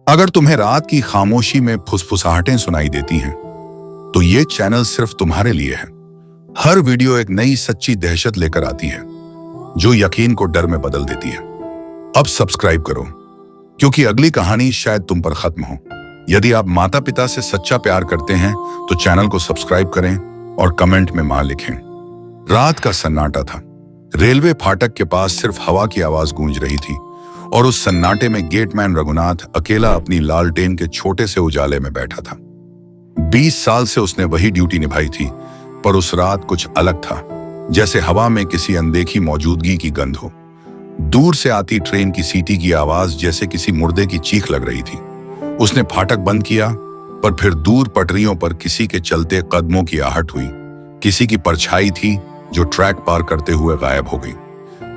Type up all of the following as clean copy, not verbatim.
अगर तुम्हें रात की खामोशी में फुसफुसाहटें सुनाई देती हैं, तो ये चैनल सिर्फ तुम्हारे लिए है। हर वीडियो एक नई सच्ची दहशत लेकर आती है, जो यकीन को डर में बदल देती है। अब सब्सक्राइब करो, क्योंकि अगली कहानी शायद तुम पर खत्म हो। यदि आप माता पिता से सच्चा प्यार करते हैं, तो चैनल को सब्सक्राइब करें और कमेंट में मां लिखें। रात का सन्नाटा था। रेलवे फाटक के पास सिर्फ हवा की आवाज गूंज रही थी, और उस सन्नाटे में गेटमैन रघुनाथ अकेला अपनी लालटेन के छोटे से उजाले में बैठा था। 20 साल से उसने वही ड्यूटी निभाई थी, पर उस रात कुछ अलग था। जैसे हवा में किसी अनदेखी मौजूदगी की गंध हो। दूर से आती ट्रेन की सीटी की आवाज जैसे किसी मुर्दे की चीख लग रही थी। उसने फाटक बंद किया, पर फिर दूर पटरियों पर किसी के चलते कदमों की आहट हुई। किसी की परछाई थी जो ट्रैक पार करते हुए गायब हो गई।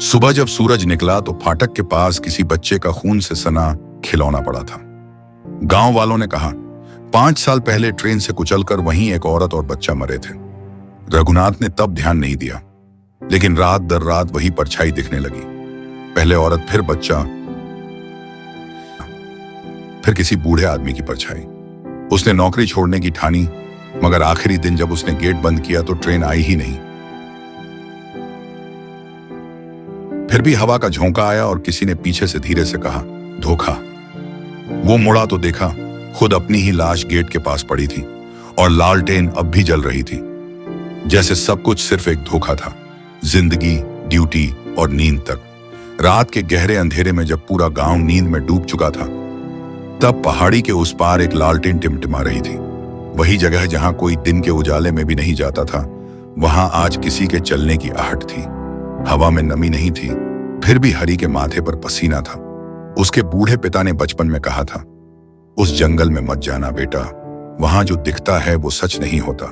सुबह जब सूरज निकला, तो फाटक के पास किसी बच्चे का खून से सना खिलौना पड़ा था। गांव वालों ने कहा, 5 साल पहले ट्रेन से कुचलकर वहीं एक औरत और बच्चा मरे थे। रघुनाथ ने तब ध्यान नहीं दिया, लेकिन रात दर रात वही परछाई दिखने लगी। पहले औरत, फिर बच्चा, फिर किसी बूढ़े आदमी की परछाई। उसने नौकरी छोड़ने की ठानी, मगर आखिरी दिन जब उसने गेट बंद किया तो ट्रेन आई ही नहीं। फिर भी हवा का झोंका आया और किसी ने पीछे से धीरे से कहा, धोखा। वो मुड़ा तो देखा, खुद अपनी ही लाश गेट के पास पड़ी थी, और लालटेन अब भी जल रही थी। जैसे सब कुछ सिर्फ एक धोखा था। जिंदगी, ड्यूटी और नींद तक। रात के गहरे अंधेरे में जब पूरा गांव नींद में डूब चुका था, तब पहाड़ी के उस पार एक लालटेन टिमटिमा रही थी। वही जगह जहां कोई दिन के उजाले में भी नहीं जाता था, वहां आज किसी के चलने की आहट थी। हवा में नमी नहीं थी, फिर भी हरी के माथे पर पसीना था। उसके बूढ़े पिता ने बचपन में कहा था, उस जंगल में मत जाना बेटा, वहां जो दिखता है वो सच नहीं होता।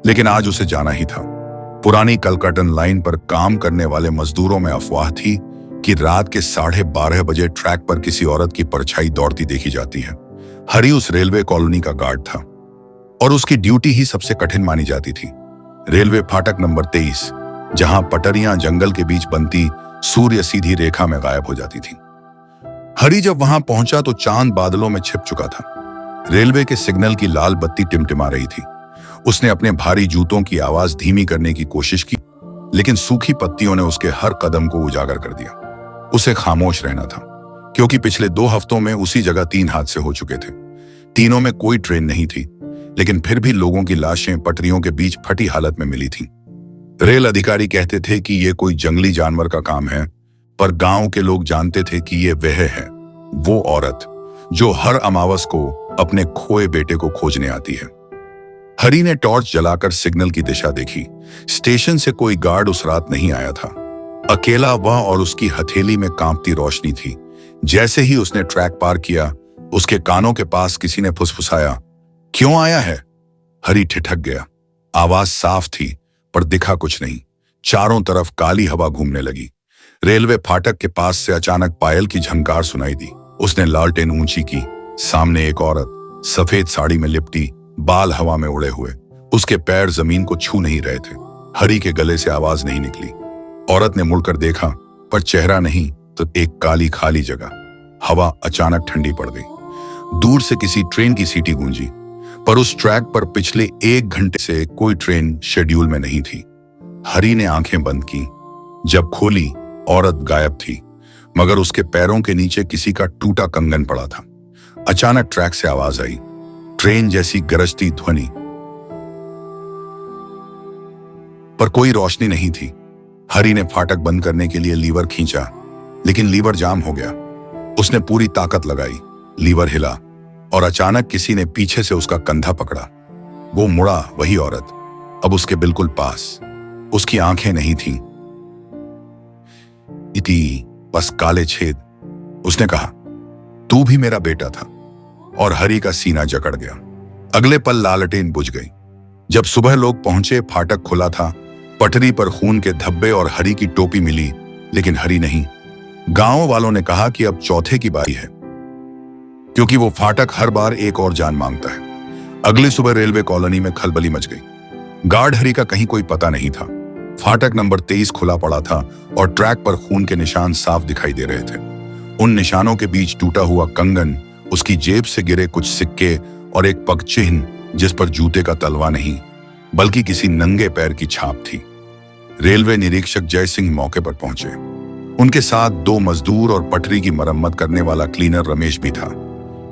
लेकिन आज उसे जाना ही था। पुरानी कलकटन लाइन पर काम करने वाले मजदूरों में अफवाह थी कि रात के 12:30 बजे ट्रैक पर किसी औरत की परछाई दौड़ती देखी जाती है। हरी उस रेलवे कॉलोनी का गार्ड था, और उसकी ड्यूटी ही सबसे कठिन मानी जाती थी। रेलवे फाटक नंबर 23, जहां पटरियां जंगल के बीच बनती सूर्य सीधी रेखा में गायब हो जाती थी। हरी जब वहां पहुंचा तो चांद बादलों में छिप चुका था। रेलवे के सिग्नल की लाल बत्ती टिमटिमा रही थी। उसने अपने भारी जूतों की आवाज धीमी करने की कोशिश की, लेकिन सूखी पत्तियों ने उसके हर कदम को उजागर कर दिया। उसे खामोश रहना था, क्योंकि पिछले 2 हफ्तों में उसी जगह 3 हादसे हो चुके थे। तीनों में कोई ट्रेन नहीं थी, लेकिन फिर भी लोगों की लाशें पटरियों के बीच फटी हालत में मिली थीं। रेल अधिकारी कहते थे कि ये कोई जंगली जानवर का काम है, पर गांव के लोग जानते थे कि ये वह है, वो औरत जो हर अमावस को अपने खोए बेटे को खोजने आती है। हरी ने टॉर्च जलाकर सिग्नल की दिशा देखी। स्टेशन से कोई गार्ड उस रात नहीं आया था। अकेला वह और उसकी हथेली में कांपती रोशनी थी। जैसे ही उसने ट्रैक पार किया, उसके कानों के पास किसी ने फुसफुसाया, क्यों आया है? हरी ठिठक गया। आवाज साफ थी, पर दिखा कुछ नहीं। चारों तरफ काली हवा घूमने लगी। रेलवे फाटक के पास से अचानक पायल की झंकार सुनाई दी। उसने लालटेन ऊंची की। सामने एक औरत, सफेद साड़ी में लिपटी, बाल हवा में उड़े हुए। उसके पैर जमीन को छू नहीं रहे थे। हरी के गले से आवाज नहीं निकली। औरत ने मुड़कर देखा, पर चेहरा नहीं तो एक काली खाली जगह। हवा अचानक ठंडी पड़ गई। दूर से किसी ट्रेन की सीटी गूंजी, पर उस ट्रैक पर पिछले 1 घंटे से कोई ट्रेन शेड्यूल में नहीं थी। हरी ने आंखें बंद की। जब खोली, औरत गायब थी, मगर उसके पैरों के नीचे किसी का टूटा कंगन पड़ा था। अचानक ट्रैक से आवाज आई, ट्रेन जैसी गरजती ध्वनि, पर कोई रोशनी नहीं थी। हरी ने फाटक बंद करने के लिए लीवर खींचा, लेकिन लीवर जाम हो गया। उसने पूरी ताकत लगाई, लीवर हिला, और अचानक किसी ने पीछे से उसका कंधा पकड़ा। वो मुड़ा, वही औरत, अब उसके बिल्कुल पास। उसकी आंखें नहीं थीं, इति बस काले छेद। उसने कहा, तू भी मेरा बेटा था। और हरी का सीना जकड़ गया। अगले पल लालटेन बुझ गई। जब सुबह लोग पहुंचे, फाटक खुला था। पटरी पर खून के धब्बे और हरी की टोपी मिली, लेकिन हरी नहीं। गांव वालों ने कहा कि अब चौथे की बारी है, क्योंकि वो फाटक हर बार एक और जान मांगता है। अगली सुबह रेलवे कॉलोनी में खलबली मच गई। गार्ड हरी का कहीं कोई पता नहीं था। फाटक नंबर 23 खुला पड़ा था और ट्रैक पर खून के निशान साफ दिखाई दे रहे थे। उन निशानों के बीच टूटा हुआ कंगन उसकी जेब से गिरे कुछ सिक्के और एक पग चिन्ह जिस पर जूते का तलवा नहीं बल्कि किसी नंगे पैर की छाप थी। रेलवे निरीक्षक जय सिंह मौके पर पहुंचे। उनके साथ 2 मजदूर और पटरी की मरम्मत करने वाला क्लीनर रमेश भी था।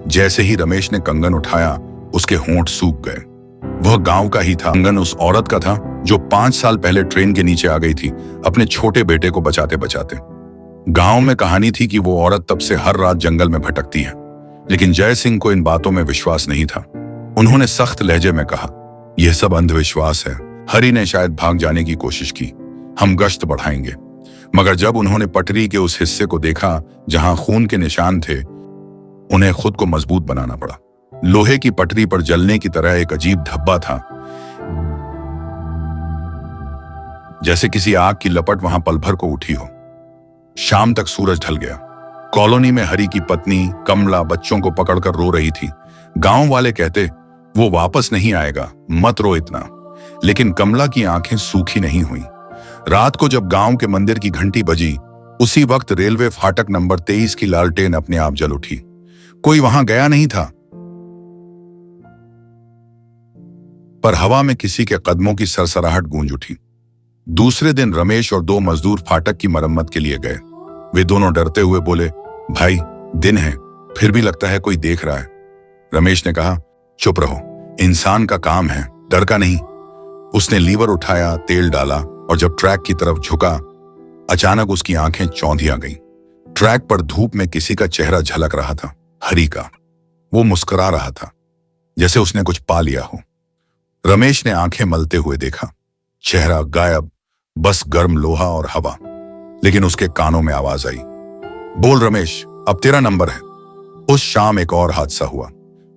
जैसे ही रमेश ने कंगन उठाया, उसके होंठ सूख गए। वह गांव का ही था। कंगन उस औरत का था जो 5 साल पहले ट्रेन के नीचे आ गई थी, अपने छोटे बेटे को बचाते बचाते। गांव में कहानी थी कि वो औरत तब से हर रात जंगल में भटकती है, लेकिन जय सिंह को इन बातों में विश्वास नहीं था। उन्होंने सख्त लहजे में कहा, यह सब अंधविश्वास है। हरि ने शायद भाग जाने की कोशिश की, हम गश्त बढ़ाएंगे। मगर जब उन्होंने पटरी के उस हिस्से को देखा जहां खून के निशान थे, उन्हें खुद को मजबूत बनाना पड़ा। लोहे की पटरी पर जलने की तरह एक अजीब धब्बा था, जैसे किसी आग की लपट वहां पल भर को उठी हो। शाम तक सूरज ढल गया। कॉलोनी में हरि की पत्नी कमला बच्चों को पकड़कर रो रही थी। गांव वाले कहते, वो वापस नहीं आएगा, मत रो इतना। लेकिन कमला की आंखें सूखी नहीं हुई। रात को जब गांव के मंदिर की घंटी बजी, उसी वक्त रेलवे फाटक नंबर 23 की लालटेन अपने आप जल उठी। कोई वहां गया नहीं था, पर हवा में किसी के कदमों की सरसराहट गूंज उठी। दूसरे दिन रमेश और 2 मजदूर फाटक की मरम्मत के लिए गए। वे दोनों डरते हुए बोले, भाई दिन है, फिर भी लगता है कोई देख रहा है। रमेश ने कहा, चुप रहो, इंसान का काम है, डर का नहीं। उसने लीवर उठाया, तेल डाला और जब ट्रैक की तरफ झुका, अचानक उसकी आंखें चौंधिया गईं। ट्रैक पर धूप में किसी का चेहरा झलक रहा था, हरि का। वो मुस्कुरा रहा था, जैसे उसने कुछ पा लिया हो। रमेश ने आंखें मलते हुए देखा, चेहरा गायब, बस गर्म लोहा और हवा। लेकिन उसके कानों में आवाज आई, बोल रमेश, अब तेरा नंबर है। उस शाम एक और हादसा हुआ।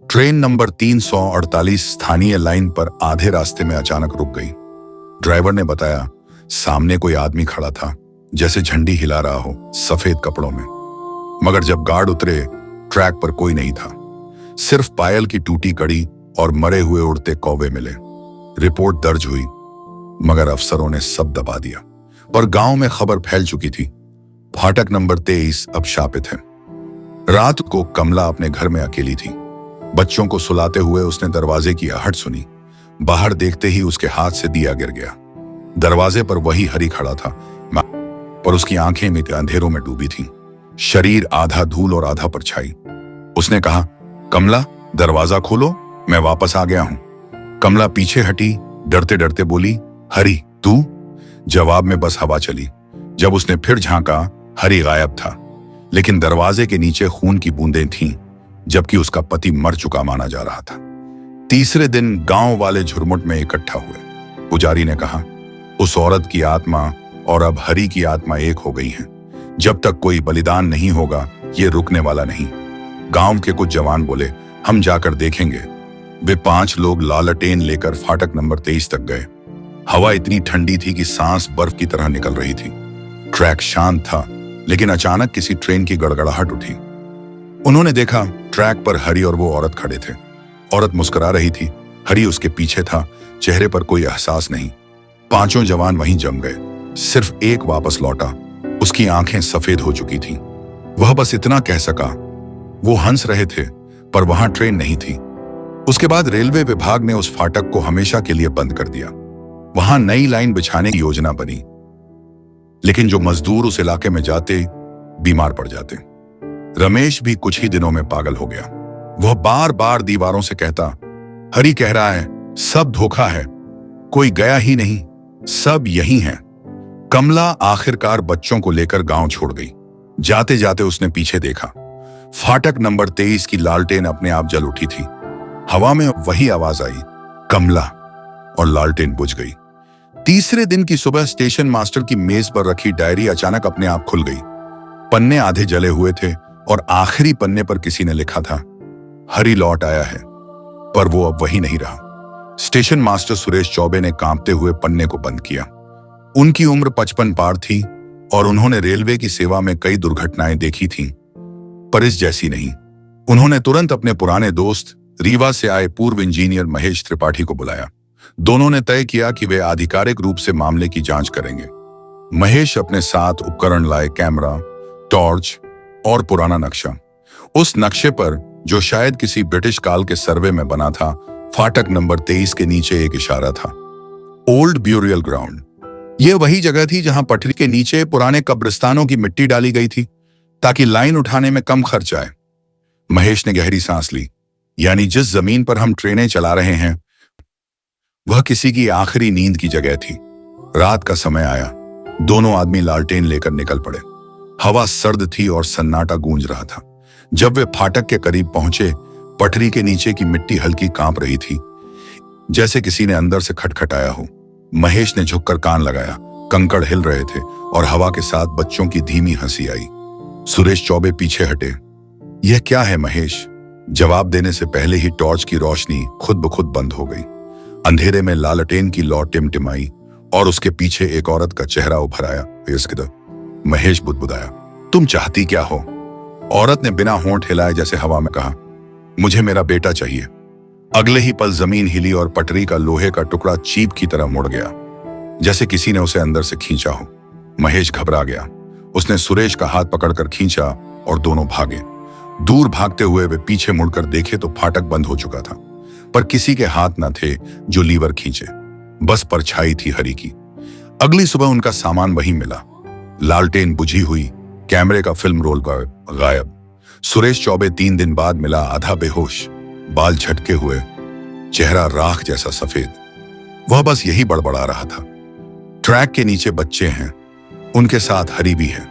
ट्रेन नंबर 348 स्थानीय लाइन पर आधे रास्ते में अचानक रुक गई। ड्राइवर ने बताया, सामने कोई आदमी खड़ा था, जैसे झंडी हिला रहा हो, सफेद कपड़ों में। मगर जब गार्ड उतरे, ट्रैक पर कोई नहीं था। सिर्फ पायल की टूटी कड़ी और मरे हुए उड़ते कौवे मिले। रिपोर्ट दर्ज हुई, मगर अफसरों ने सब दबा दिया। पर गांव में खबर फैल चुकी थी, फाटक नंबर 23 अब शापित है। रात को कमला अपने घर में अकेली थी। बच्चों को सुलाते हुए उसने दरवाजे की आहट सुनी। बाहर देखते ही उसके हाथ से दिया गिर गया। दरवाजे पर वही हरि खड़ा था, पर उसकी आंखें में अंधेरों में डूबी थीं। शरीर आधा धूल और आधा परछाई। उसने कहा, कमला दरवाजा खोलो, मैं वापस आ गया हूं। कमला पीछे हटी, डरते डरते बोली, हरि तू? जवाब में बस हवा चली। जब उसने फिर झांका, हरि गायब था, लेकिन दरवाजे के नीचे खून की बूंदें थीं, जबकि उसका पति मर चुका माना जा रहा था। तीसरे दिन गांव वाले झुरमुट में इकट्ठा हुए। पुजारी ने कहा, उस औरत की आत्मा और अब हरि की आत्मा एक हो गई हैं। जब तक कोई बलिदान नहीं होगा, ये रुकने वाला नहीं। गांव के कुछ जवान बोले, हम जाकर देखेंगे। वे 5 लोग लालटेन लेकर फाटक नंबर 23 तक गए। हवा इतनी ठंडी थी कि सांस बर्फ की तरह निकल रही थी। ट्रैक शांत था, लेकिन अचानक किसी ट्रेन की गड़गड़ाहट उठी। उन्होंने देखा, ट्रैक पर हरि और वो औरत खड़े थे। औरत मुस्कुरा रही थी, हरि उसके पीछे था, चेहरे पर कोई एहसास नहीं। 5 जवान वहीं जम गए। सिर्फ एक वापस लौटा। उसकी आंखें सफेद हो चुकी थीं। वह बस इतना कह सका, वो हंस रहे थे, पर वहां ट्रेन नहीं थी। उसके बाद रेलवे विभाग ने उस फाटक को हमेशा के लिए बंद कर दिया। वहां नई लाइन बिछाने की योजना बनी, लेकिन जो मजदूर उस इलाके में जाते, बीमार पड़ जाते। रमेश भी कुछ ही दिनों में पागल हो गया। वह बार बार दीवारों से कहता, हरि कह रहा है, सब धोखा है, कोई गया ही नहीं, सब यही है। कमला आखिरकार बच्चों को लेकर गांव छोड़ गई। जाते जाते उसने पीछे देखा। फाटक नंबर 23 की लालटेन अपने आप जल उठी थी। हवा में वही आवाज आई, कमला, और लालटेन बुझ गई। तीसरे दिन की सुबह स्टेशन मास्टर की मेज पर रखी डायरी अचानक अपने आप खुल गई। पन्ने आधे जले हुए थे और आखिरी पन्ने पर किसी ने लिखा था, हरि लौट आया है, पर वो अब वही नहीं रहा। स्टेशन मास्टर सुरेश चौबे ने कांपते हुए पन्ने को बंद किया। उनकी उम्र 55 पार थी और उन्होंने रेलवे की सेवा में कई दुर्घटनाएं देखी थीं, पर इस जैसी नहीं। उन्होंने तुरंत अपने पुराने दोस्त रीवा से आए पूर्व इंजीनियर महेश त्रिपाठी को बुलाया। दोनों ने तय किया कि वे आधिकारिक रूप से मामले की जांच करेंगे। महेश अपने साथ उपकरण लाए, कैमरा, टॉर्च और पुराना नक्शा। उस नक्शे पर जो शायद किसी ब्रिटिश काल के सर्वे में बना था। फाटक नंबर 23 के नीचे एक इशारा था, ओल्ड ब्यूरियल ग्राउंड। यह वही जगह थी जहां पटरी के नीचे पुराने कब्रिस्तानों की मिट्टी डाली गई थी ताकि लाइन उठाने में कम खर्च आए। महेश ने गहरी सांस ली। यानी जिस जमीन पर हम ट्रेनें चला रहे हैं वह किसी की आखिरी नींद की जगह थी। रात का समय आया। दोनों आदमी लालटेन लेकर निकल पड़े। हवा सर्द थी और सन्नाटा गूंज रहा था। जब वे फाटक के करीब पहुंचे, पटरी के नीचे की मिट्टी हल्की कांप रही थी, जैसे किसी ने अंदर से खटखटाया हो। महेश ने झुककर कान लगाया। कंकड़ हिल रहे थे और हवा के साथ बच्चों की धीमी हंसी आई। सुरेश चौबे पीछे हटे। यह क्या है महेश? जवाब देने से पहले ही टॉर्च की रोशनी खुद ब खुद बंद हो गई। अंधेरे में लालटेन की लौ टिमटिमाई और उसके पीछे एक औरत का चेहरा उभर आया। महेश बुदबुदाया, तुम चाहती क्या हो? औरत ने बिना होंठ हिलाए जैसे हवा में कहा, मुझे मेरा बेटा चाहिए। अगले ही पल जमीन हिली और पटरी का लोहे का टुकड़ा चीप की तरह मुड़ गया, जैसे किसी ने उसे अंदर से खींचा हो। महेश घबरा गया। उसने सुरेश का हाथ पकड़कर खींचा और दोनों भागे। दूर भागते हुए वे पीछे मुड़कर देखे तो फाटक बंद हो चुका था, पर किसी के हाथ न थे जो लीवर खींचे। बस परछाई थी हरी की। अगली सुबह उनका सामान वहीं मिला। लालटेन बुझी हुई, कैमरे का फिल्म रोल पर गायब। सुरेश चौबे 3 दिन बाद मिला, आधा बेहोश, बाल झटके हुए, चेहरा राख जैसा सफेद। वह बस यही बड़बड़ा रहा था, ट्रैक के नीचे बच्चे हैं, उनके साथ हरी भी है।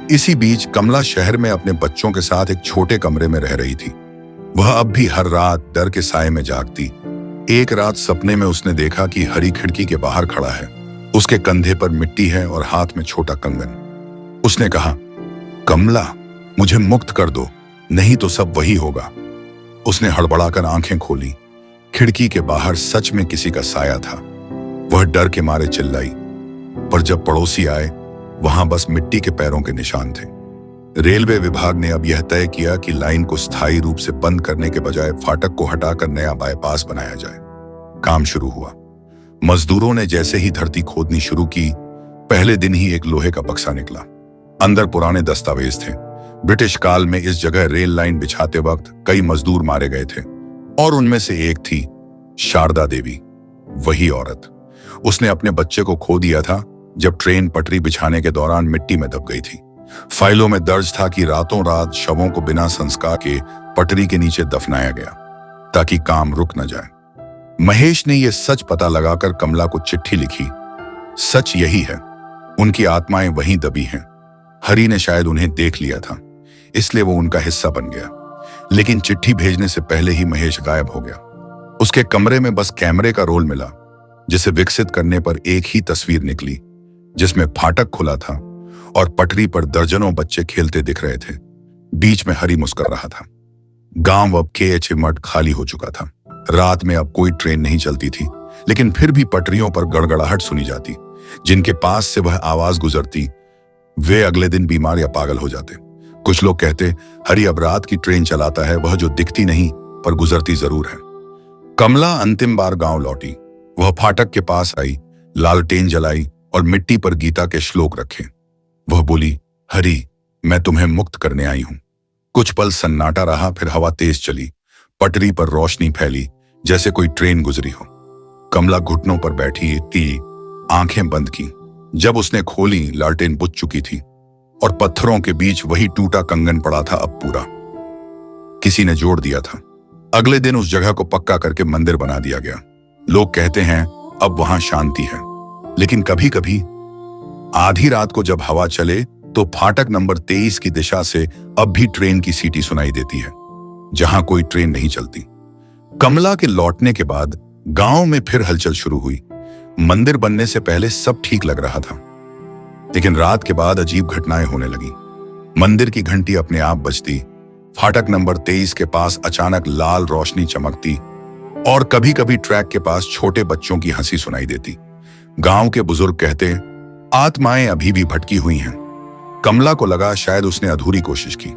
इसी बीच कमला शहर में अपने बच्चों के साथ एक छोटे कमरे में रह रही थी। वह अब भी हर रात डर के साए में जागती। एक रात सपने में उसने देखा कि हरी खिड़की के बाहर खड़ा है। उसके कंधे पर मिट्टी है और हाथ में छोटा कंगन। उसने कहा, कमला, मुझे मुक्त कर दो, नहीं तो सब वही होगा। उसने हड़बड़ाकर आंखें खोली। खिड़की के बाहर सच में किसी का साया था। वह डर के मारे चिल्लाई, पर जब पड़ोसी आए वहां बस मिट्टी के पैरों के निशान थे। रेलवे विभाग ने अब यह तय किया कि लाइन को स्थायी रूप से बंद करने के बजाय फाटक को हटाकर नया बाईपास बनाया जाए। काम शुरू हुआ। मजदूरों ने जैसे ही धरती खोदनी शुरू की, पहले दिन ही एक लोहे का बक्सा निकला। अंदर पुराने दस्तावेज थे। ब्रिटिश काल में इस जगह रेल लाइन बिछाते वक्त कई मजदूर मारे गए थे और उनमें से एक थी शारदा देवी, वही औरत। उसने अपने बच्चे को खो दिया था जब ट्रेन पटरी बिछाने के दौरान मिट्टी में दब गई थी। फाइलों में दर्ज था कि रातों रात शवों को बिना संस्कार के पटरी के नीचे दफनाया गया ताकि काम रुक न जाए। महेश ने यह सच पता लगाकर कमला को चिट्ठी लिखी। सच यही है, उनकी आत्माएं वहीं दबी हैं। हरी ने शायद उन्हें देख लिया था, इसलिए वो उनका हिस्सा बन गया। लेकिन चिट्ठी भेजने से पहले ही महेश गायब हो गया। उसके कमरे में बस कैमरे का रोल मिला, जिसे विकसित करने पर एक ही तस्वीर निकली, जिसमें फाटक खुला था और पटरी पर दर्जनों बच्चे खेलते दिख रहे थे। बीच में हरी मुस्कुरा रहा था। गांव अब KH मठ खाली हो चुका था। रात में अब कोई ट्रेन नहीं चलती थी, लेकिन फिर भी पटरियों पर गड़गड़ाहट सुनी जाती। जिनके पास से वह आवाज गुजरती वे अगले दिन बीमार या पागल हो जाते। कुछ लोग कहते, हरी अब रात की ट्रेन चलाता है, वह जो दिखती नहीं पर गुजरती जरूर है। कमला अंतिम बार गांव लौटी। वह फाटक के पास आई, लालटेन जलाई और मिट्टी पर गीता के श्लोक रखे। वह बोली, हरी, मैं तुम्हें मुक्त करने आई हूं। कुछ पल सन्नाटा रहा, फिर हवा तेज चली। पटरी पर रोशनी फैली जैसे कोई ट्रेन गुजरी हो। कमला घुटनों पर बैठी थी, आंखें बंद की। जब उसने खोली, लालटेन बुझ चुकी थी और पत्थरों के बीच वही टूटा कंगन पड़ा था, अब पूरा। किसी ने जोड़ दिया था। अगले दिन उस जगह को पक्का करके मंदिर बना दिया गया। लोग कहते हैं अब वहां शांति है, लेकिन कभी कभी आधी रात को जब हवा चले तो फाटक नंबर 23 की दिशा से अब भी ट्रेन की सीटी सुनाई देती है, जहां कोई ट्रेन नहीं चलती। कमला के लौटने के बाद गांव में फिर हलचल शुरू हुई। मंदिर बनने से पहले सब ठीक लग रहा था, लेकिन रात के बाद अजीब घटनाएं होने लगी। मंदिर की घंटी अपने आप बजती, फाटक नंबर 23 के पास अचानक लाल रोशनी चमकती और कभी कभी ट्रैक के पास छोटे बच्चों की हंसी सुनाई देती। गांव के बुजुर्ग कहते, आत्माएं अभी भी भटकी हुई हैं। कमला को लगा शायद उसने अधूरी कोशिश की।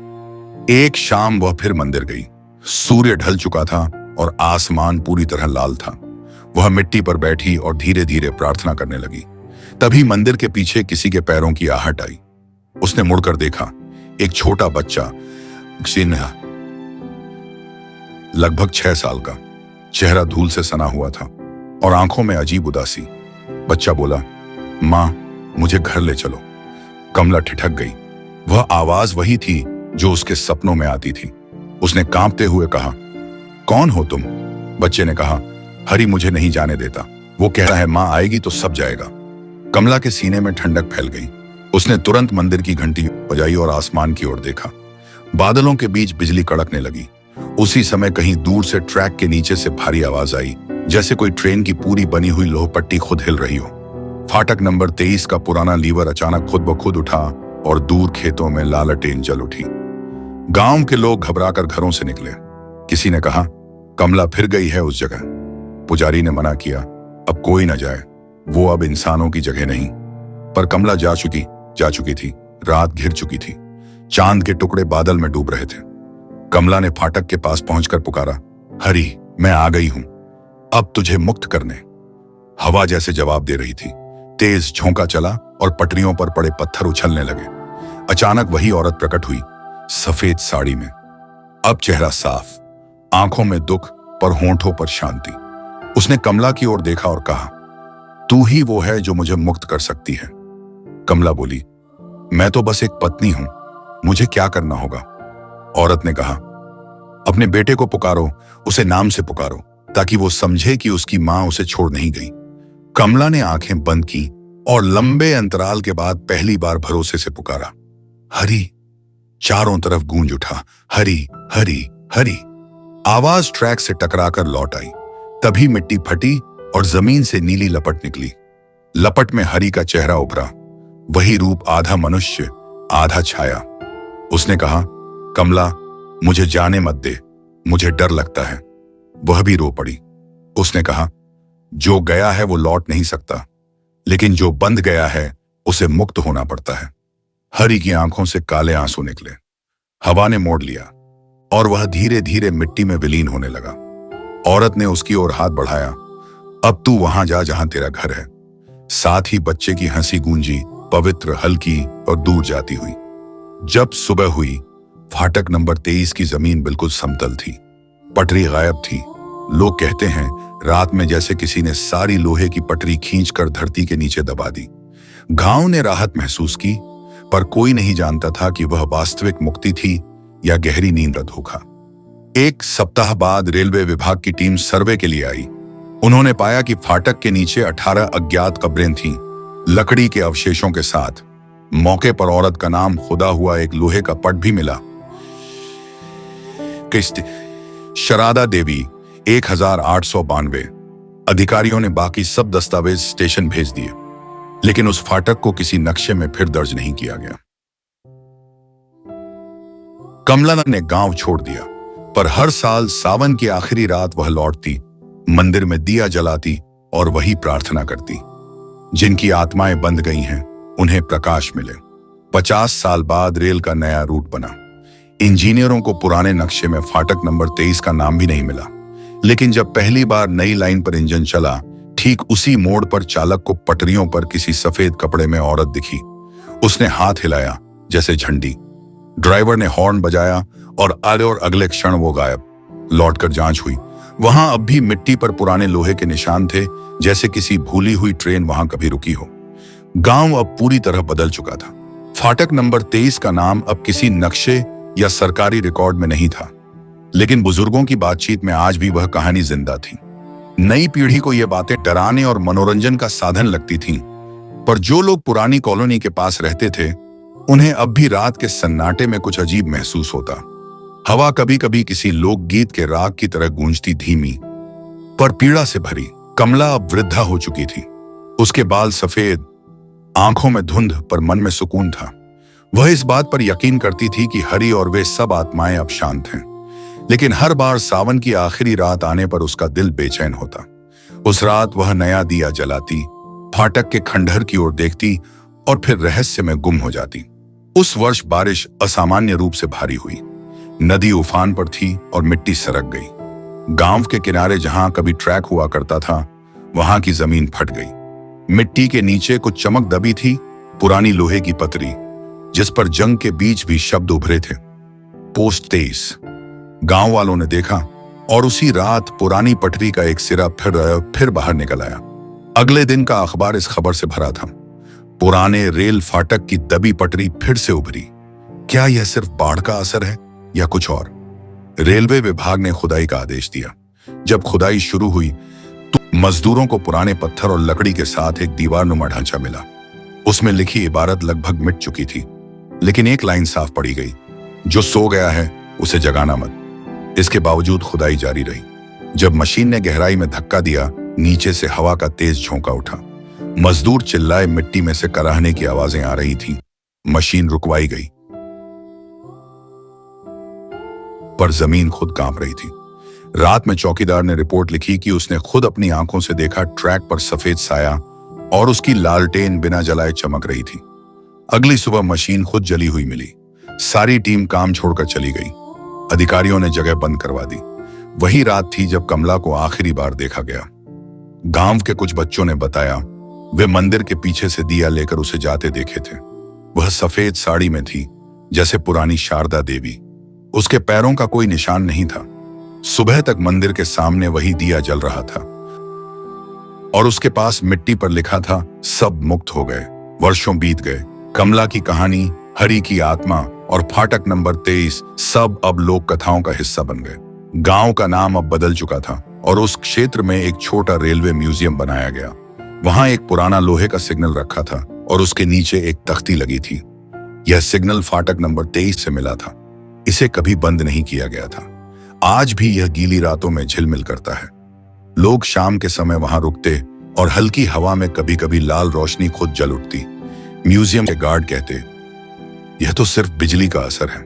एक शाम वह फिर मंदिर गई। सूर्य ढल चुका था और आसमान पूरी तरह लाल था। वह मिट्टी पर बैठी और धीरे धीरे प्रार्थना करने लगी। तभी मंदिर के पीछे किसी के पैरों की आहट आई। उसने मुड़कर देखा। एक छोटा बच्चा लगभग 6 साल का। चेहरा धूल से सना हुआ था और आंखों में अजीब उदासी। बच्चा बोला, माँ, मुझे घर ले चलो। कमला ठिठक गई। वह आवाज वही थी जो उसके सपनों में आती थी। उसने कांपते हुए कहा, कौन हो तुम? बच्चे ने कहा, हरी मुझे नहीं जाने देता। वो कह रहा है माँ आएगी तो सब जाएगा। कमला के सीने में ठंडक फैल गई। उसने तुरंत मंदिर की घंटी बजाई और आसमान की ओर देखा। बादलों के बीच बिजली कड़कने लगी। उसी समय कहीं दूर से ट्रैक के नीचे से भारी आवाज आई, जैसे कोई ट्रेन की पूरी बनी हुई लोहपट्टी खुद हिल रही हो। फाटक नंबर 23 का पुराना लीवर अचानक खुद ब खुद उठा और दूर खेतों में लालटेन जल उठी। गांव के लोग घबराकर घरों से निकले। किसी ने कहा, कमला फिर गई है उस जगह। पुजारी ने मना किया, अब कोई न जाए, वो अब इंसानों की जगह नहीं। पर कमला जा चुकी थी। रात घिर चुकी थी। चांद के टुकड़े बादल में डूब रहे थे। कमला ने फाटक के पास पहुंचकर पुकारा, हरी, मैं आ गई हूं, अब तुझे मुक्त करने। हवा जैसे जवाब दे रही थी। तेज झोंका चला और पटरियों पर पड़े पत्थर उछलने लगे। अचानक वही औरत प्रकट हुई, सफेद साड़ी में। अब चेहरा साफ, आंखों में दुख पर होंठों पर शांति। उसने कमला की ओर देखा और कहा, तू ही वो है जो मुझे मुक्त कर सकती है। कमला बोली, मैं तो बस एक पत्नी हूं, मुझे क्या करना होगा? औरत ने कहा, अपने बेटे को पुकारो, उसे नाम से पुकारो, ताकि वो समझे कि उसकी मां उसे छोड़ नहीं गई। कमला ने आंखें बंद की और लंबे अंतराल के बाद पहली बार भरोसे से पुकारा, हरी। चारों तरफ गूंज उठा, हरी हरी हरी। आवाज ट्रैक से टकराकर लौट आई। तभी मिट्टी फटी और जमीन से नीली लपट निकली। लपट में हरी का चेहरा उभरा, वही रूप, आधा मनुष्य आधा छाया। उसने कहा, कमला, मुझे जाने मत दे, मुझे डर लगता है। वह भी रो पड़ी। उसने कहा, जो गया है वो लौट नहीं सकता, लेकिन जो बंध गया है उसे मुक्त होना पड़ता है। हरी की आंखों से काले आंसू निकले। हवा ने मोड़ लिया और वह धीरे धीरे मिट्टी में विलीन होने लगा। औरत ने उसकी ओर हाथ बढ़ाया, अब तू वहां जा जहां तेरा घर है। साथ ही बच्चे की हंसी गूंजी, पवित्र, हल्की और दूर जाती हुई। जब सुबह हुई, फाटक नंबर 23 की जमीन बिल्कुल समतल थी। पटरी गायब थी। लोग कहते हैं रात में जैसे किसी ने सारी लोहे की पटरी खींचकर धरती के नीचे दबा दी। गांव ने राहत महसूस की, पर कोई नहीं जानता था कि वह वास्तविक मुक्ति थी या गहरी नींद का धोखा। एक सप्ताह बाद रेलवे विभाग की टीम सर्वे के लिए आई। उन्होंने पाया कि फाटक के नीचे 18 अज्ञात कब्रें थीं, लकड़ी के अवशेषों के साथ। मौके पर औरत का नाम खुदा हुआ एक लोहे का पट भी मिला। शरादा देवी 1892। अधिकारियों ने बाकी सब दस्तावेज स्टेशन भेज दिए, लेकिन उस फाटक को किसी नक्शे में फिर दर्ज नहीं किया गया। कमला ने गांव छोड़ दिया, पर हर साल सावन की आखिरी रात वह लौटती, मंदिर में दिया जलाती और वही प्रार्थना करती, जिनकी आत्माएं बंध गई हैं उन्हें प्रकाश मिले। 50 साल बाद रेल का नया रूट बना। इंजीनियरों को पुराने नक्शे में फाटक नंबर 23 का नाम भी नहीं मिला, लेकिन जब पहली बार नई लाइन पर इंजन चला, ठीक उसी मोड़ पर चालक को पटरियों पर किसी सफेद कपड़े में औरत दिखी। उसने हाथ हिलाया जैसे झंडी। ड्राइवर ने हॉर्न बजाया और अगले क्षण वो गायब। लौटकर जांच हुई, वहां अब भी मिट्टी पर पुराने लोहे के निशान थे, जैसे किसी भूली हुई ट्रेन वहां कभी रुकी हो। गांव अब पूरी तरह बदल चुका था। फाटक नंबर 23 का नाम अब किसी नक्शे या सरकारी रिकॉर्ड में नहीं था, लेकिन बुजुर्गों की बातचीत में आज भी वह कहानी जिंदा थी। नई पीढ़ी को यह बातें डराने और मनोरंजन का साधन लगती थीं, पर जो लोग पुरानी कॉलोनी के पास रहते थे, उन्हें अब भी रात के सन्नाटे में कुछ अजीब महसूस होता। हवा कभी कभी किसी लोकगीत के राग की तरह गूंजती, धीमी पर पीड़ा से भरी। कमला अब वृद्धा हो चुकी थी। उसके बाल सफेद, आंखों में धुंध, पर मन में सुकून था। वह इस बात पर यकीन करती थी कि हरि और वे सब आत्माएं अब शांत हैं, लेकिन हर बार सावन की आखिरी रात आने पर उसका दिल बेचैन होता। उस रात वह नया दिया जलाती, फाटक के खंडहर की ओर देखती और फिर रहस्य में गुम हो जाती। उस वर्ष बारिश असामान्य रूप से भारी हुई। नदी उफान पर थी और मिट्टी सरक गई। गांव के किनारे जहां कभी ट्रैक हुआ करता था, वहां की जमीन फट गई। मिट्टी के नीचे कुछ चमक दबी थी, पुरानी लोहे की पतरी, जिस पर जंग के बीच भी शब्द उभरे थे। पोस्ट 23। गांव वालों ने देखा, और उसी रात पुरानी पटरी का एक सिरा फिर बाहर निकल आया। अगले दिन का अखबार इस खबर से भरा था, पुराने रेल फाटक की दबी पटरी फिर से उभरी। क्या यह सिर्फ बाढ़ का असर है या कुछ और? रेलवे विभाग ने खुदाई का आदेश दिया। जब खुदाई शुरू हुई तो मजदूरों को पुराने पत्थर और लकड़ी के साथ एक दीवारनुमा ढांचा मिला। उसमें लिखी इबारत लगभग मिट चुकी थी, लेकिन एक लाइन साफ पड़ी गई, जो सो गया है उसे जगाना मत। इसके बावजूद खुदाई जारी रही। जब मशीन ने गहराई में धक्का दिया, नीचे से हवा का तेज झोंका उठा। मजदूर चिल्लाए, मिट्टी में से कराहने की आवाजें आ रही थीं। मशीन रुकवाई गई, पर जमीन खुद कांप रही थी। रात में चौकीदार ने रिपोर्ट लिखी कि उसने खुद अपनी आंखों से देखा ट्रैक पर सफेद साया और उसकी लालटेन बिना जलाए चमक रही थी। अगली सुबह मशीन खुद जली हुई मिली। सारी टीम काम छोड़कर चली गई। अधिकारियों ने जगह बंद करवा दी। वही रात थी जब कमला को आखिरी बार देखा गया। गांव के कुछ बच्चों ने बताया, वे मंदिर के पीछे से दिया लेकर उसे जाते देखे थे। वह सफेद साड़ी में थी, जैसे पुरानी शारदा देवी। उसके पैरों का कोई निशान नहीं था। सुबह तक मंदिर के सामने वही दिया जल रहा था और उसके पास मिट्टी पर लिखा था, सब मुक्त हो गए। वर्षों बीत गए। कमला की कहानी, हरि की आत्मा और फाटक नंबर 23 सब अब लोक कथाओं का हिस्सा बन गए। गांव का नाम अब बदल चुका था और उस क्षेत्र में एक छोटा रेलवे म्यूजियम बनाया गया। वहां एक पुराना लोहे का सिग्नल रखा था और उसके नीचे एक तख्ती लगी थी। यह सिग्नल फाटक नंबर 23 से मिला था। इसे कभी बंद नहीं किया गया था। आज भी यह गीली रातों में झिलमिल करता है। लोग शाम के समय वहां रुकते और हल्की हवा में कभी कभी लाल रोशनी खुद जल उठती। म्यूजियम के गार्ड कहते, यह तो सिर्फ बिजली का असर है।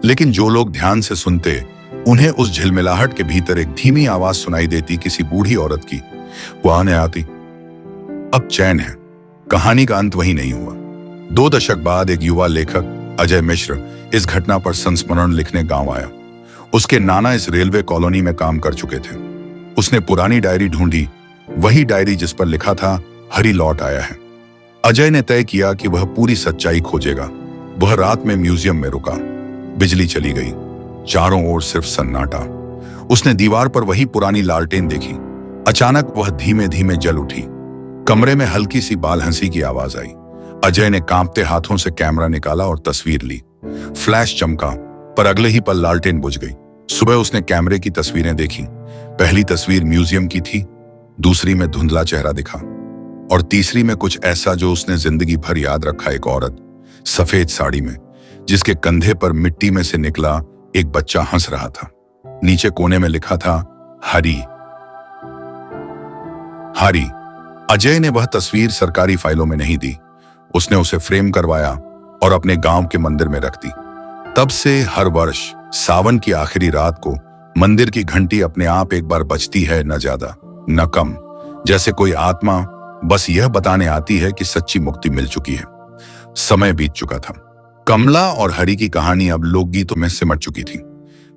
लेकिन जो लोग ध्यान से सुनते, उन्हें उस झिलमिलाहट के भीतर एक धीमी आवाज सुनाई देती, किसी बूढ़ी औरत की। वो आने आती, अब चैन है। कहानी का अंत वही नहीं हुआ। 2 दशक बाद एक युवा लेखक अजय मिश्र इस घटना पर संस्मरण लिखने गांव आया। उसके नाना इस रेलवे कॉलोनी में काम कर चुके थे। उसने पुरानी डायरी ढूंढी, वही डायरी जिस पर लिखा था, हरि लौट आया है। अजय ने तय किया कि वह पूरी सच्चाई खोजेगा। वह रात में म्यूजियम में रुका। बिजली चली गई, चारों ओर सिर्फ सन्नाटा। उसने दीवार पर वही पुरानी लालटेन देखी। अचानक वह धीमे धीमे जल उठी। कमरे में हल्की सी बाल हंसी की आवाज आई। अजय ने कांपते हाथों से कैमरा निकाला और तस्वीर ली। फ्लैश चमका, पर अगले ही पल लालटेन बुझ गई। सुबह उसने कैमरे की तस्वीरें देखी। पहली तस्वीर म्यूजियम की थी, दूसरी में धुंधला चेहरा दिखा और तीसरी में कुछ ऐसा जो उसने जिंदगी भर याद रखा। एक औरत सफेद साड़ी में, जिसके कंधे पर मिट्टी में से निकला एक बच्चा हंस रहा था। नीचे कोने में लिखा था, हरि हरि। अजय ने वह तस्वीर सरकारी फाइलों में नहीं दी। उसने उसे फ्रेम करवाया और अपने गांव के मंदिर में रख दी। तब से हर वर्ष सावन की आखिरी रात को मंदिर की घंटी अपने आप एक बार बजती है, न ज्यादा न कम, जैसे कोई आत्मा बस यह बताने आती है कि सच्ची मुक्ति मिल चुकी है। समय बीत चुका था। कमला और हरि की कहानी अब लोकगीतों में सिमट चुकी थी।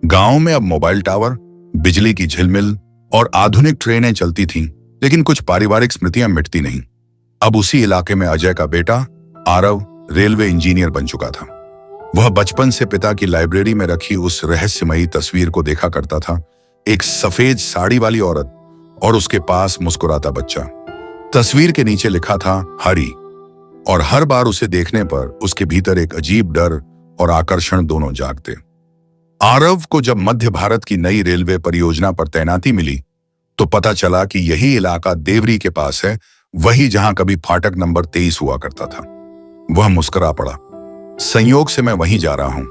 गांव में अब मोबाइल टावर, बिजली की झिलमिल और आधुनिक ट्रेनें चलती थीं, लेकिन कुछ पारिवारिक स्मृतियां मिटती नहीं। अब उसी इलाके में अजय का बेटा आरव रेलवे इंजीनियर बन चुका था। वह बचपन से पिता की लाइब्रेरी में रखी उस रहस्यमयी तस्वीर को देखा करता था, एक सफेद साड़ी वाली औरत और उसके पास मुस्कुराता बच्चा। तस्वीर के नीचे लिखा था, हरि। और हर बार उसे देखने पर उसके भीतर एक अजीब डर और आकर्षण दोनों जागते। आरव को जब मध्य भारत की नई रेलवे परियोजना पर तैनाती मिली तो पता चला कि यही इलाका देवरी के पास है, वही जहां कभी फाटक नंबर 23 हुआ करता था। वह मुस्कुरा पड़ा, संयोग से मैं वहीं जा रहा हूं।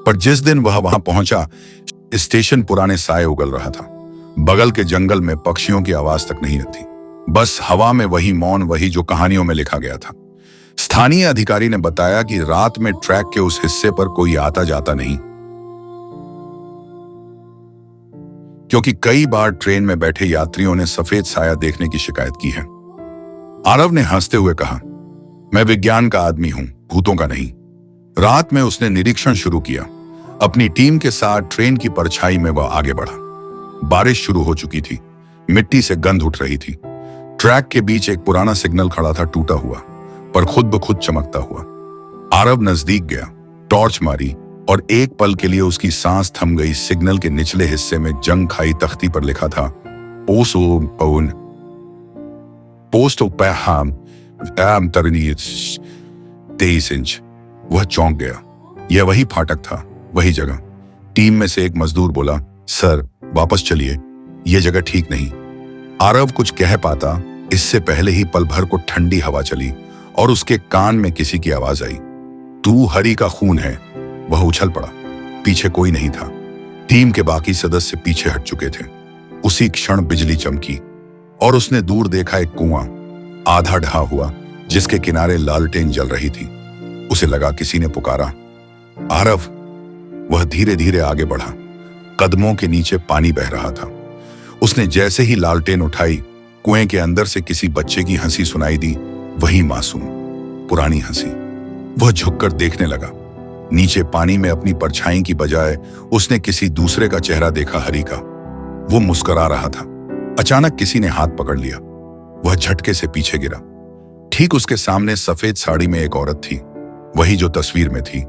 पर जिस दिन वह वहां पहुंचा, स्टेशन पुराने साए उगल रहा था। बगल के जंगल में पक्षियों की आवाज तक नहीं थी, बस हवा में वही मौन, वही जो कहानियों में लिखा गया था। स्थानीय अधिकारी ने बताया कि रात में ट्रैक के उस हिस्से पर कोई आता जाता नहीं, क्योंकि कई बार ट्रेन में बैठे यात्रियों ने सफेद साया देखने की शिकायत की है। आरव ने हंसते हुए कहा, मैं विज्ञान का आदमी हूं, भूतों का नहीं। रात में उसने निरीक्षण शुरू किया। अपनी टीम के साथ ट्रेन की परछाई में वह आगे बढ़ा। बारिश शुरू हो चुकी थी, मिट्टी से गंध उठ रही थी। ट्रैक के बीच एक पुराना सिग्नल खड़ा था, टूटा हुआ पर खुद ब खुद चमकता हुआ। आरव नजदीक गया, टॉर्च मारी और एक पल के लिए उसकी सांस थम गई। सिग्नल के निचले हिस्से में जंग खाई तख्ती पर लिखा था पोस्ट 23 इंच। वह चौंक गया। यह वही फाटक था, वही जगह। टीम में से एक मजदूर बोला, सर वापस चलिए, यह जगह ठीक नहीं। आरव कुछ कह पाता इससे पहले ही पल भर को ठंडी हवा चली और उसके कान में किसी की आवाज आई, तू हरी का खून है। वह उछल पड़ा। पीछे कोई नहीं था। टीम के बाकी सदस्य पीछे हट चुके थे। उसी क्षण बिजली चमकी और उसने दूर देखा एक कुआं, आधा ढहा हुआ, जिसके किनारे लालटेन जल रही थी। उसे लगा किसी ने पुकारा, आरव। वह धीरे धीरे आगे बढ़ा। कदमों के नीचे पानी बह रहा था। उसने जैसे ही लालटेन उठाई, कुएं के अंदर से किसी बच्चे की हंसी सुनाई दी। वही मासूम पुरानी हंसी। वह झुककर देखने लगा। नीचे पानी में अपनी परछाई की बजाय उसने किसी दूसरे का चेहरा देखा, हरी का। वो मुस्कुरा रहा था। अचानक किसी ने हाथ पकड़ लिया। वह झटके से पीछे गिरा। ठीक उसके सामने सफेद साड़ी में एक औरत थी, वही जो तस्वीर में थी।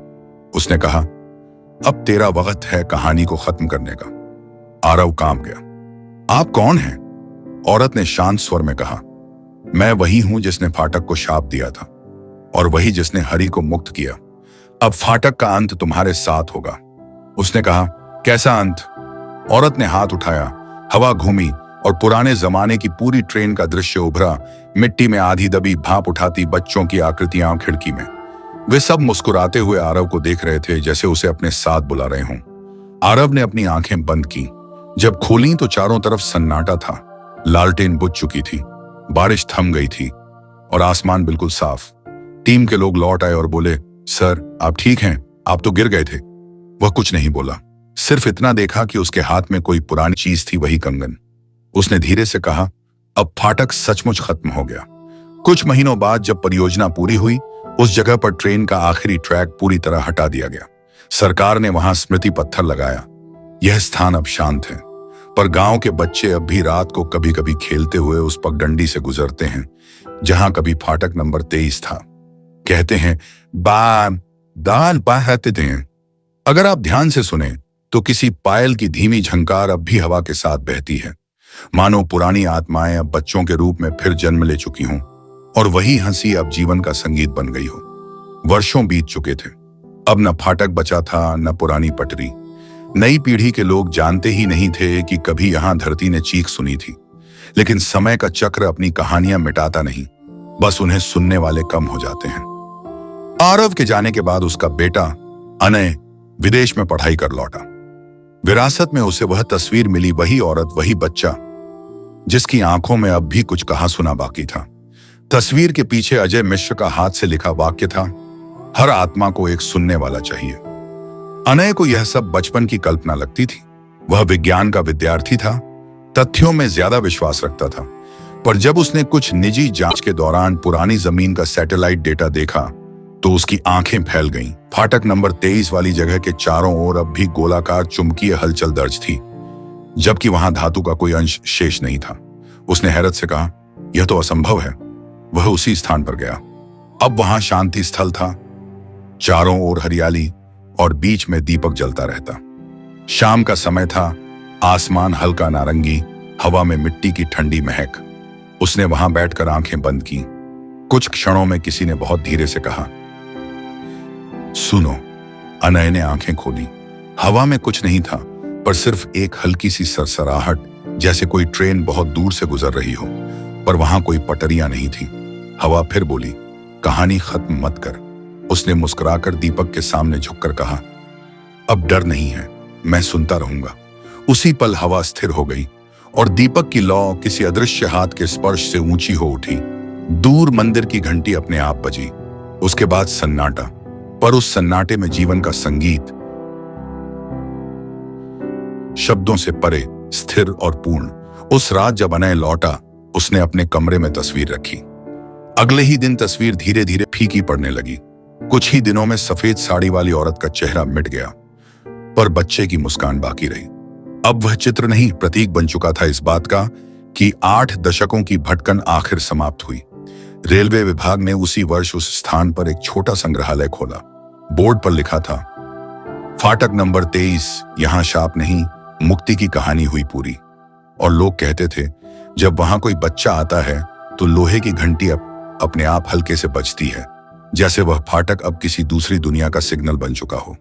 उसने कहा, अब तेरा वक्त है कहानी को खत्म करने का। आरव कांप गया। आप कौन हैं? औरत ने शांत स्वर में कहा, मैं वही हूं जिसने फाटक को शाप दिया था और वही जिसने हरी को मुक्त किया। अब फाटक का अंत तुम्हारे साथ होगा। उसने कहा, कैसा अंत? औरत ने हाथ उठाया। हवा घूमी और पुराने जमाने की पूरी ट्रेन का दृश्य उभरा। मिट्टी में आधी दबी भाप उठाती बच्चों की आकृतियां खिड़की में। वे सब मुस्कुराते हुए आरव को देख रहे थे, जैसे उसे अपने साथ बुला रहे हों। आरव ने अपनी आंखें बंद की। जब खोली तो चारों तरफ सन्नाटा था। लालटेन बुझ चुकी थी, बारिश थम गई थी और आसमान बिल्कुल साफ। टीम के लोग लौट आए और बोले, सर आप ठीक हैं? आप तो गिर गए थे। वह कुछ नहीं बोला, सिर्फ इतना देखा कि उसके हाथ में कोई पुरानी चीज थी, वही कंगन। उसने धीरे से कहा, अब फाटक सचमुच खत्म हो गया। कुछ महीनों बाद जब परियोजना पूरी हुई, उस जगह पर ट्रेन का आखिरी ट्रैक पूरी तरह हटा दिया गया। सरकार ने वहां स्मृति पत्थर लगाया। यह स्थान अब शांत है, पर गांव के बच्चे अब भी रात को कभी कभी खेलते हुए उस पगडंडी से गुजरते हैं जहां कभी फाटक नंबर 23 था। कहते हैं, दाल बहते थे। अगर आप ध्यान से सुने तो किसी पायल की धीमी झंकार अब भी हवा के साथ बहती है, मानो पुरानी आत्माएं अब बच्चों के रूप में फिर जन्म ले चुकी हों और वही हंसी अब जीवन का संगीत बन गई हो। वर्षों बीत चुके थे। अब न फाटक बचा था, न पुरानी पटरी। नई पीढ़ी के लोग जानते ही नहीं थे कि कभी यहां धरती ने चीख सुनी थी। लेकिन समय का चक्र अपनी कहानियां मिटाता नहीं, बस उन्हें सुनने वाले कम हो जाते हैं। आरव के जाने के बाद उसका बेटा अनय विदेश में पढ़ाई कर लौटा। विरासत में उसे वह तस्वीर मिली, वही औरत, वही बच्चा, जिसकी आंखों में अब भी कुछ कहा सुना बाकी था। तस्वीर के पीछे अजय मिश्र का हाथ से लिखा वाक्य था, हर आत्मा को एक सुनने वाला चाहिए। अनय को यह सब बचपन की कल्पना लगती थी। वह विज्ञान का विद्यार्थी था, तथ्यों में ज्यादा विश्वास रखता था। पर जब उसने कुछ निजी जांच के दौरान पुरानी जमीन का सैटेलाइट डेटा देखा तो उसकी आंखें फैल गईं। फाटक नंबर 23 वाली जगह के चारों ओर अब भी गोलाकार चुंबकीय हलचल दर्ज थी, जबकि वहां धातु का कोई अंश शेष नहीं था। उसने हैरत से कहा, यह तो असंभव है। वह उसी स्थान पर गया। अब वहां शांति स्थल था, चारों ओर हरियाली और बीच में दीपक जलता रहता। शाम का समय था, आसमान हल्का नारंगी, हवा में मिट्टी की ठंडी महक। उसने वहां बैठकर आंखें बंद की। कुछ क्षणों में किसी ने बहुत धीरे से कहा, सुनो। अनय ने आंखें खोली। हवा में कुछ नहीं था, पर सिर्फ एक हल्की सी सरसराहट, जैसे कोई ट्रेन बहुत दूर से गुजर रही हो, पर वहां कोई पटरियां नहीं थी। हवा फिर बोली, कहानी खत्म मत कर। उसने मुस्कुराकर दीपक के सामने झुककर कहा, अब डर नहीं है, मैं सुनता रहूंगा। उसी पल हवा स्थिर हो गई और दीपक की लौ किसी अदृश्य हाथ के स्पर्श से ऊंची हो उठी। दूर मंदिर की घंटी अपने आप बजी। उसके बाद सन्नाटा, पर उस सन्नाटे में जीवन का संगीत, शब्दों से परे, स्थिर और पूर्ण। उस रात जब अनय लौटा, उसने अपने कमरे में तस्वीर रखी। अगले ही दिन तस्वीर धीरे धीरे फीकी पड़ने लगी। कुछ ही दिनों में सफेद साड़ी वाली औरत का चेहरा मिट गया, पर बच्चे की मुस्कान बाकी रही। अब वह चित्र नहीं, प्रतीक बन चुका था इस बात का कि 8 दशकों की भटकन आखिर समाप्त हुई। रेलवे विभाग ने उसी वर्ष उस स्थान पर एक छोटा संग्रहालय खोला। बोर्ड पर लिखा था, फाटक नंबर 23, यहां शाप नहीं, मुक्ति की कहानी हुई पूरी। और लोग कहते थे, जब वहां कोई बच्चा आता है तो लोहे की घंटी अपने आप हल्के से बजती है, जैसे वह फाटक अब किसी दूसरी दुनिया का सिग्नल बन चुका हो।